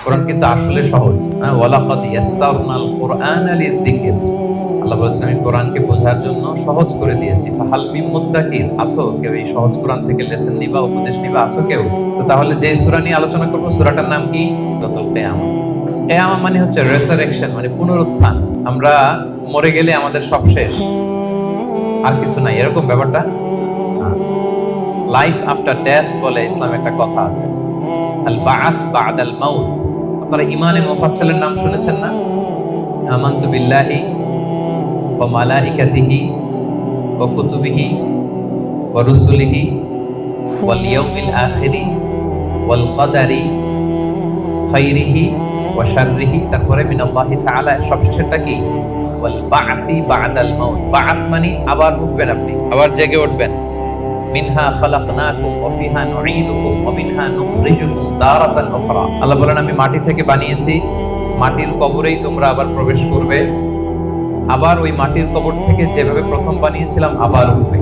কোরআন কিন্তু আসলে সহজ। ওয়ালাকাদ ইয়াসসারনাল কুরআনা লিযিকর। আল্লাহ বলেছেন আমি কোরআনকে বোঝার জন্য সহজ করে দিয়েছি। ফাহাল মিন মুদ্দাকির, আছো কেউ এই সহজ কোরআন থেকে লেসন নিবা, উপদেশ নিবা, আছো কেউ? তো তাহলে যে সূরা নিয়ে আলোচনা করব, সূরাটার নাম কি? সূরাতুল কিয়ামা। কিয়ামা মানে হচ্ছে রেসারেকশন, মানে পুনরুত্থান। আমরা মরে গেলে আমাদের সব শেষ, আর কিছু নাই, এরকম ব্যাপারটা। লাইফ আফটার ডেথ বলে ইসলামে একটা কথা আছে, আল বাআস বা'দাল মাউত। আপনারা ইমানে মুফাসসিলের নাম শুনেছেন না? আমানতু বিল্লাহি ওয়া মালাইকাতিহি ওয়া কুতুবিহি ওয়া রুসুলিহি ওয়াল ইয়াউমিল আখিরি ওয়াল কদারি খাইরিহি ওয়া শাররিহি। তারপরে মিনাল্লাহি তাআলা, সবশেষেরটা কি? ওয়াল বা'সি বা'দাল মাউত। বা'স মানে আবার উঠবেন, আপনি আবার জেগে উঠবেন। মিনহা খালাকনাকুম ওয়া ফিহা নুঈদুকুম ওয়া মিনহা নুখরিজুকুম তারাতান উখরা। আল্লাহ বলেন আমি মাটি থেকে বানিয়েছি, মাটির কবরেই তোমরা আবার প্রবেশ করবে, আবার ওই মাটির কবর থেকে যেভাবে প্রথম বানিয়েছিলাম আবার উঠবে।